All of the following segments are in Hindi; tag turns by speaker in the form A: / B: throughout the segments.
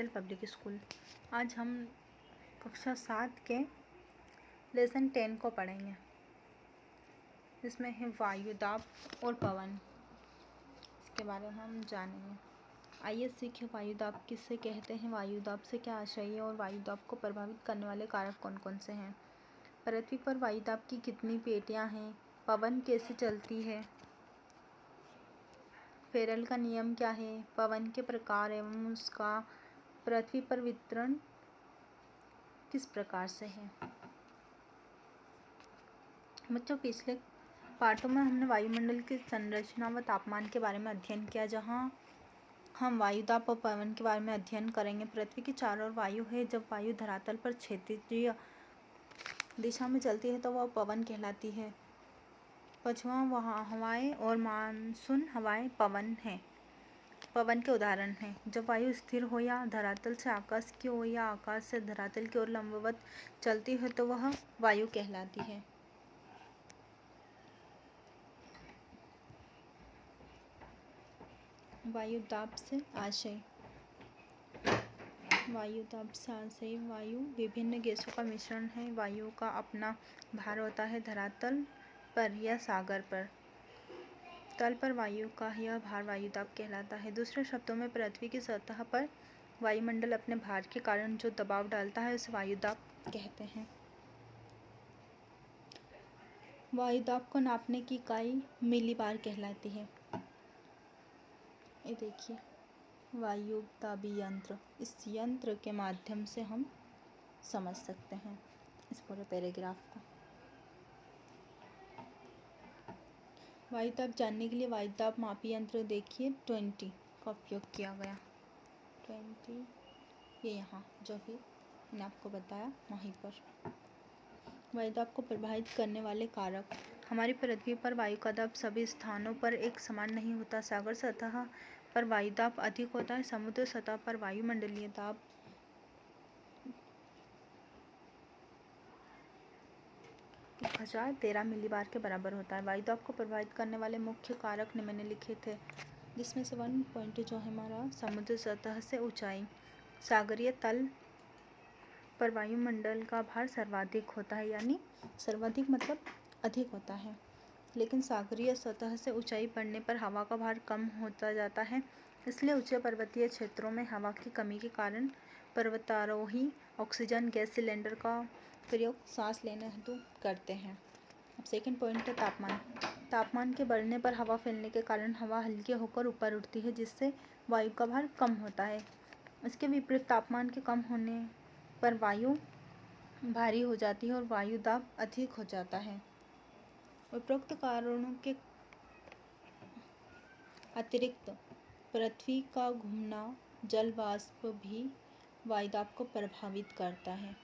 A: Patel public school. आज हम कक्षा 7 के लेसन 10 को पढ़ेंगे। इसमें है वायु दाब और पवन, इसके बारे में हम जानेंगे। आइए सीखें वायु दाब किससे कहते हैं, वायु दाब से क्या आशय है और वायु दाब को प्रभावित करने वाले कारक कौन कौन से हैं। पृथ्वी पर वायु दाब की कितनी पेटियां हैं, पवन कैसे चलती है, फेरल का नियम क्या है, पवन के प्रकार एवं उसका पृथ्वी पर वितरण किस प्रकार से है। बच्चों, पिछले पाठों में हमने वायुमंडल की संरचना व तापमान के बारे में अध्ययन किया, जहां हम वायु दाब और पवन के बारे में अध्ययन करेंगे। पृथ्वी के चारों ओर वायु है। जब वायु धरातल पर क्षैतिज दिशा में चलती है तो वह पवन कहलाती है। पछुआ हवाएं और मानसून हवाएं पवन हैं, पवन के उदाहरण हैं। जब वायु स्थिर हो या धरातल से आकाश की ओर या आकाश से धरातल की ओर लंबवत चलती है तो वह वायु कहलाती है। वायु दाब से आशय। वायु दाब से आशय वायु विभिन्न गैसों का मिश्रण है। वायु का अपना भार होता है। धरातल पर या सागर पर तल पर वायु का यह भार वायु दाब कहलाता है। दूसरे शब्दों में पृथ्वी की सतह पर वायुमंडल अपने भार के कारण जो दबाव डालता है उसे वायु दाब कहते हैं। वायु दाब को नापने की इकाई मिलीबार कहलाती है। ये देखिए, वायु दाबी यंत्र, इस यंत्र के माध्यम से हम समझ सकते हैं इस पूरे पैराग्राफ को। वायु दाब जानने के लिए वायु दाब मापी यंत्र देखिए 20 का उपयोग किया गया। 20 ये यहाँ जो भी मैंने आपको बताया वहीं पर। वायु दाब को प्रभावित करने वाले कारक। हमारी पृथ्वी पर वायु का दाब सभी स्थानों पर एक समान नहीं होता। सागर सतह पर वायु दाब अधिक होता है। समुद्र सतह पर वायुमंडलीय दाब 1013 मिलीबार के बराबर होता है। वायु दाब को प्रभावित करने वाले मुख्य कारक निम्नलिखित थे, जिसमें से 1 पॉइंट जो है हमारा समुद्र सतह से ऊंचाई। सागरीय तल पर वायुमंडल का भार सर्वाधिक होता है, यानी सर्वाधिक मतलब अधिक होता है। लेकिन सागरीय सतह से ऊंचाई बढ़ने पर हवा का भार कम होता जाता है। इसलिए ऊंचे पर्वतीय क्षेत्रों में हवा की कमी के कारण पर्वतारोही ऑक्सीजन गैस सिलेंडर का प्रयोग सांस लेने हेतु करते हैं। अब सेकंड पॉइंट है तापमान। तापमान के बढ़ने पर हवा फैलने के कारण हवा हल्की होकर ऊपर उठती है, जिससे वायु का भार कम होता है। इसके विपरीत तापमान के कम होने पर वायु भारी हो जाती है और वायु दाब अधिक हो जाता है। उपरोक्त कारणों के अतिरिक्त पृथ्वी का घूमना, जल वाष्प भी वायु दाब को प्रभावित करता है।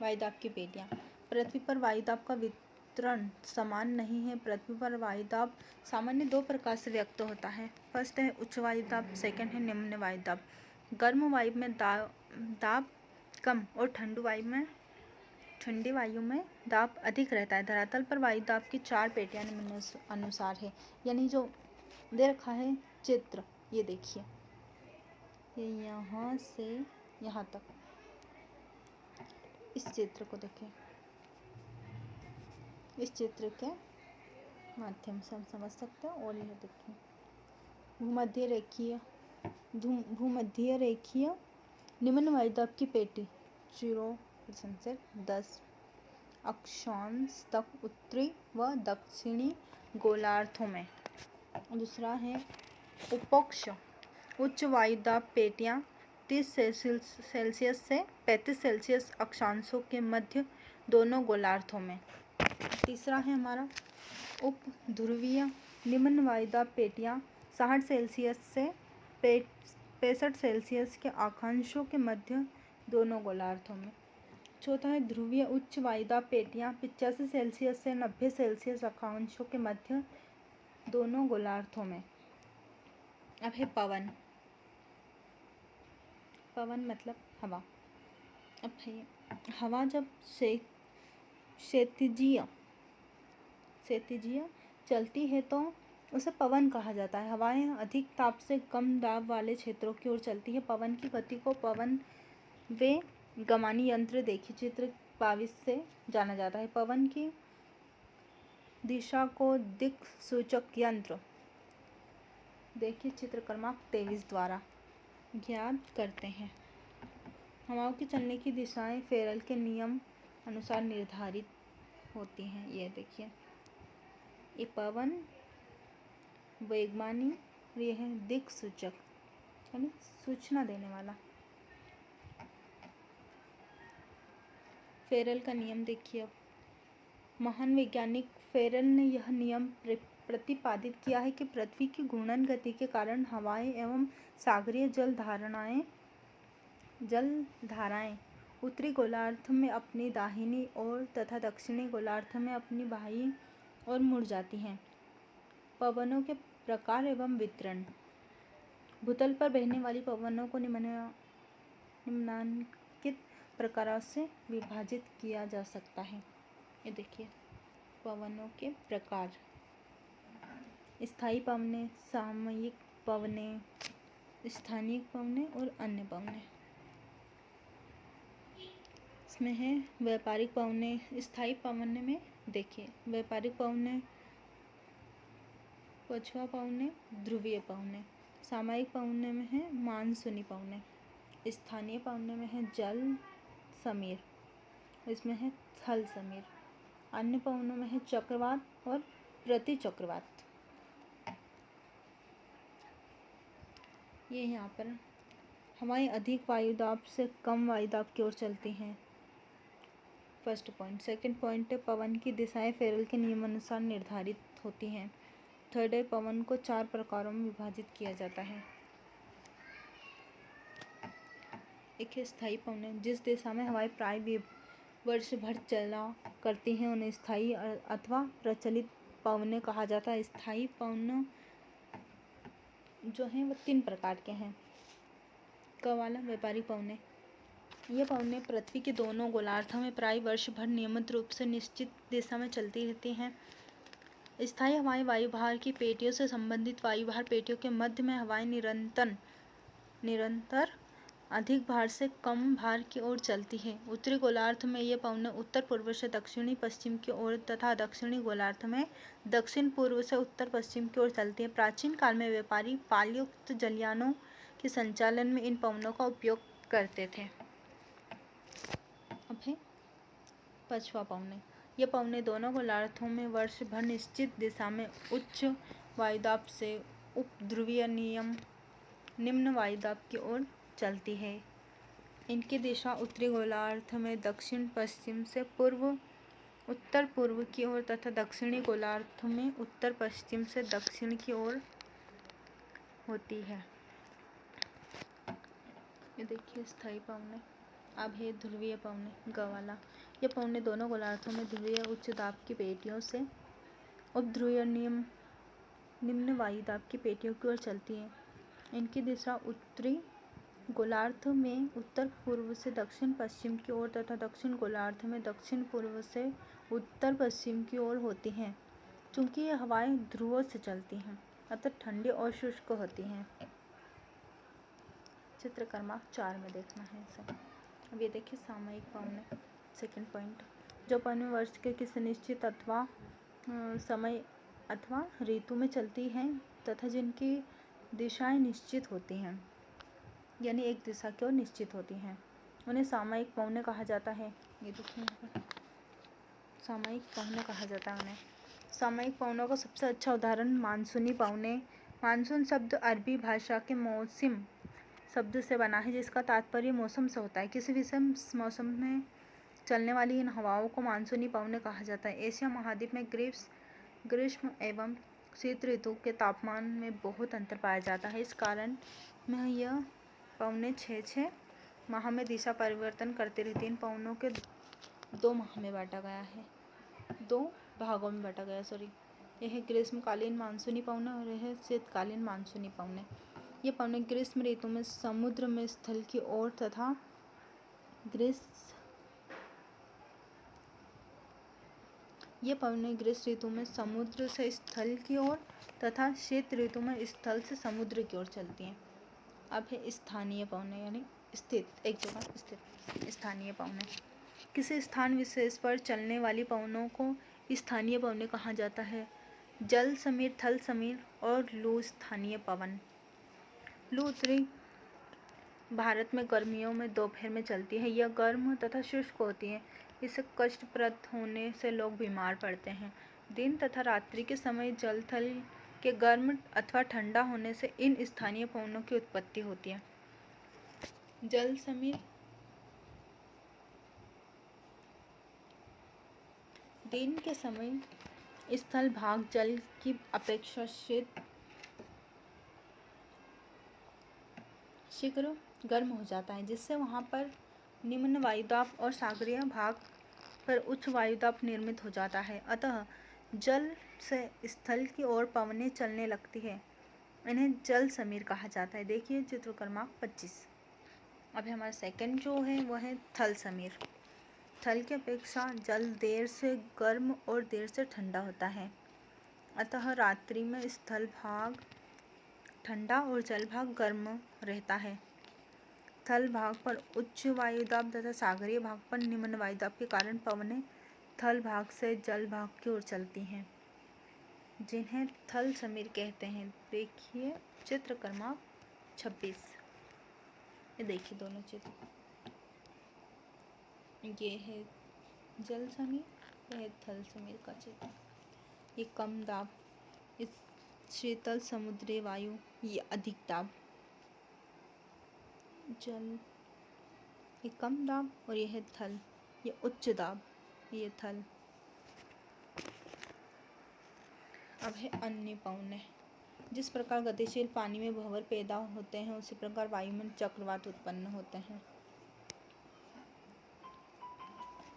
A: वायु दाब की पेटियां। पृथ्वी पर वायु दाब का वितरण समान नहीं है। पृथ्वी पर वायु दाब सामान्य 2 प्रकार से व्यक्त होता है। फर्स्ट है उच्च वायु दाब, सेकंड है निम्न वायु दाब। गर्म वायु में दाब कम और ठंडी वायु में दाब अधिक रहता है। धरातल पर वायु दाब की 4 पेटियां निम्न अनुसार है, यानी जो दे रखा है चित्र, ये देखिए, ये यहाँ से यहाँ तक, इस चित्र को देखिए। इस चित्र के माध्यम से हम समझ सकते हैं। और यह देखिए, भूमध्य रेखीय निम्न वायु दाब की पेटी 0% से 10 अक्षांश तक उत्तरी व दक्षिणी गोलार्धों में। दूसरा है उपोक्ष उच्च वायु दाब पेटियां 30 सेल्सियस से 35 सेल्सियस अक्षांशों के मध्य दोनों गोलार्धों में। तीसरा है हमारा उप ध्रुवीय निम्न वायु दाब पेटियां 60 सेल्सियस से 65 सेल्सियस के अक्षांशों के मध्य दोनों गोलार्धों में। चौथा है ध्रुवीय उच्च वायु दाब पेटियां 85 सेल्सियस से 90 सेल्सियस अक्षांशों के मध्य दोनों गोलार्धों में। अब है पवन। पवन मतलब हवा। अब है हवा जब क्षैतिजीय चलती है तो उसे पवन कहा जाता है। हवाएं अधिक ताप से कम दाब वाले क्षेत्रों की ओर चलती है। पवन की गति को पवन वे गमानी यंत्र देखिए चित्र 22 से जाना जाता है। पवन की दिशा को दिक् सूचक यंत्र देखिए चित्र क्रमांक 23 द्वारा ज्ञात करते हैं। हवाओं की चलने की दिशाएं फेरल के नियम अनुसार निर्धारित होती हैं। ये देखिए, ये पवन वेगमानी और यह है दिक् सूचक यानी सूचना देने वाला। फेरल का नियम देखिए। अब महान वैज्ञानिक फेरल ने यह नियम प्रतिपादित किया है कि पृथ्वी की घूर्णन गति के कारण हवाएं एवं सागरीय जलधाराएं उत्तरी गोलार्ध में अपनी दाहिनी ओर तथा दक्षिणी गोलार्ध में अपनी बाईं ओर मुड़ जाती हैं। पवनों के प्रकार एवं वितरण। भूतल पर बहने वाली पवनों को निम्नलिखित प्रकारों से विभाजित किया जा सकता है। ये देखिए, पवनों के प्रकार: स्थायी पवनें, सामयिक पवनें, स्थानीय पवनें और अन्य पवनें। इसमें है व्यापारिक पवनें। स्थायी पवनें में देखिए व्यापारिक पवनें, पछुआ पवनें, ध्रुवीय पवनें। सामयिक पवनें में है मानसूनी पवनें। स्थानीय पवनें में है जल समीर, इसमें है थल समीर। अन्य पवनों में है चक्रवात और प्रति चक्रवात। ये यहाँ पर हवाएं अधिक वायुदाब से कम वायुदाब की ओर चलती हैं। First point. सेकंड पॉइंट है पवन की दिशाएं फेरल के नियमानुसार निर्धारित होती हैं। थर्ड है पवन को 4 प्रकारों में विभाजित किया जाता है। एक है स्थायी पवनें। जिस दिशा में हवाएं प्राय वर्ष भर चला करती हैं उन्हें स्थायी अथवा प्रचलित पवनें कहा जाता है। स्थायी पवन जो हैं वो 3 प्रकार के हैं। कवाला व्यापारिक पवनें। ये पवनें पृथ्वी के दोनों गोलार्धों में प्राय वर्ष भर नियमित रूप से निश्चित दिशा में चलती रहती हैं। स्थायी हवाएं वायुभार की पेटियों से संबंधित वायुभार पेटियों के मध्य में हवाएं निरंतर अधिक भार से कम भार की ओर चलती है। उत्तरी गोलार्ध में ये पवनें उत्तर पूर्व से दक्षिणी पश्चिम की ओर तथा दक्षिणी गोलार्ध में दक्षिण पूर्व से उत्तर पश्चिम की ओर चलती हैं। प्राचीन काल में व्यापारी पालयुक्त जलयानों के संचालन में इन पवनों का उपयोग करते थे। अब है पछुआ पवनें। ये पवनें दोनों गोलार्धों में वर्ष भर निश्चित दिशा में उच्च वायुदाब से उपध्रुवीय निम्न वायुदाब की ओर चलती है। इनकी दिशा उत्तरी गोलार्ध में दक्षिण पश्चिम से उत्तर पूर्व की ओर तथा दक्षिणी गोलार्ध में उत्तर पश्चिम से दक्षिण की ओर होती है। ये देखिए स्थायी पवनें। अब है ध्रुवीय पवनें। गवाला। ये पवनें दोनों गोलार्धों में ध्रुवीय उच्च दाब की पेटियों से उपध्रुवीय निम्न वायुदाब की पेटियों की ओर चलती हैं। इनकी दिशा उत्तरी गोलार्ध में उत्तर पूर्व से दक्षिण पश्चिम की ओर तथा दक्षिण गोलार्ध में दक्षिण पूर्व से उत्तर पश्चिम की ओर होती हैं। चूँकि ये हवाएं ध्रुवों से चलती हैं अतः ठंडी और शुष्क होती हैं। चित्र क्रमांक 4 में देखना है सब। अब ये देखिए सामयिक पवनें। Second point. जो पवनें वर्ष के किसी निश्चित अथवा समय अथवा ऋतु में चलती हैं तथा जिनकी दिशाएं निश्चित होती हैं यानी एक दिशा की ओर निश्चित होती हैं, उन्हें सामयिक पवनें कहा जाता है। ये देखिए यहाँ पर सामयिक पवनें कहा जाता है उन्हें। सामयिक पवनों का सबसे अच्छा उदाहरण मानसूनी पवनें। मानसून शब्द अरबी भाषा के मौसम शब्द से बना है जिसका तात्पर्य मौसम से होता है। किसी विशेष मौसम में चलने वाली इन हवाओं को मानसूनी पवनें कहा जाता है। एशिया महाद्वीप में ग्रीष्म एवं शीत ऋतु के तापमान में बहुत अंतर पाया जाता है। इस कारण में यह पवनें 6 माह में दिशा परिवर्तन करती रहती हैं। इन पवनों के 2 भागों में बांटा गया यह है ग्रीष्मकालीन मानसूनी पवनें और यह है शीतकालीन मानसूनी पवनें। ये पवनें ग्रीष्म ऋतु में समुद्र में स्थल की ओर तथा ये पवनें ग्रीष्म ऋतु में समुद्र से स्थल की ओर तथा शीत ऋतु में स्थल से समुद्र की ओर चलती हैं। अब है स्थानीय पवनें, यानी स्थित, एक जगह स्थित स्थानीय पवनें। किसी स्थान विशेष पर चलने वाली पवनों को स्थानीय पवनें कहा जाता है। जल समीर, थल समीर और लू स्थानीय पवन। लू उत्तरी भारत में गर्मियों में दोपहर में चलती है। यह गर्म तथा शुष्क होती है। इसे कष्टप्रद होने से लोग बीमार पड़ते हैं। दिन तथा रात्रि के समय जल थल के गर्म अथवा ठंडा होने से इन स्थानीय पवनों की उत्पत्ति होती है। जल समीर दिन के समय स्थल भाग जल की अपेक्षा शीघ्र गर्म हो जाता है, जिससे वहाँ पर निम्न वायुदाब और सागरीय भाग पर उच्च वायुदाब निर्मित हो जाता है। अतः जल से स्थल की ओर पवनें चलने लगती है। इन्हें जल समीर कहा जाता है। देखिए चित्र क्रमांक 25। अब हमारा सेकंड जो है वह है थल समीर। थल की अपेक्षा जल देर से गर्म और देर से ठंडा होता है। अतः रात्रि में स्थल भाग ठंडा और जल भाग गर्म रहता है। थल भाग पर उच्च वायुदाब तथा सागरीय भाग पर निम्न वायुदाब के कारण पवनें थल भाग से जल भाग की ओर चलती हैं, जिन्हें थल समीर कहते हैं। देखिए चित्र क्रमांक 26। ये देखिए दोनों चित्र, ये है जल समीर, यह है थल समीर का चित्र। ये कम दाब, इस शीतल समुद्री वायु, ये अधिक दाब जल, ये कम दाब, और ये है थल, ये उच्च दाब, ये थल। अब है अन्य पवनें। जिस प्रकार गतिशील पानी में भंवर पैदा होते हैं, उसी प्रकार वायु में चक्रवात उत्पन्न होते हैं।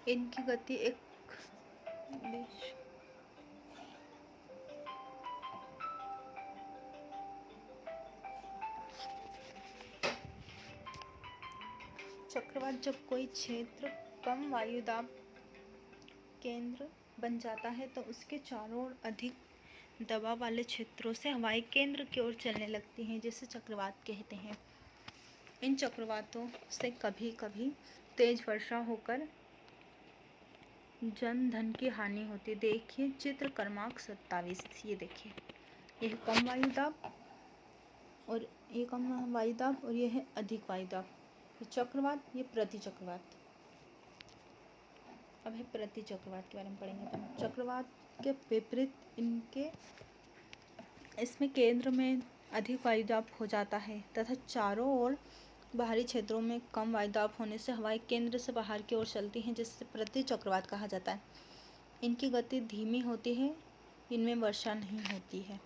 A: इनकी गति एक चक्रवात जब कोई क्षेत्र कम वायुदाब केंद्र बन जाता है तो उसके चारों ओर अधिक दबाव वाले क्षेत्रों से हवाएं केंद्र की ओर चलने लगती हैं, जिसे चक्रवात कहते हैं। इन चक्रवातों से कभी कभी तेज वर्षा होकर जन धन की हानि होती। देखिए चित्र क्रमांक 27। ये देखिए, यह कम वायुदाब और ये कम वायुदाब और ये है अधिक वायुदाब। ये चक्रवात, ये प्रति चक्रवात। अब है प्रति चक्रवात के बारे में पढ़ेंगे। चक्रवात के विपरीत इसमें केंद्र में अधिक वायुदाब हो जाता है तथा चारों ओर बाहरी क्षेत्रों में कम वायुदाब होने से हवाएं केंद्र से बाहर की ओर चलती हैं, जिससे प्रति चक्रवात कहा जाता है। इनकी गति धीमी होती है, इनमें वर्षा नहीं होती है।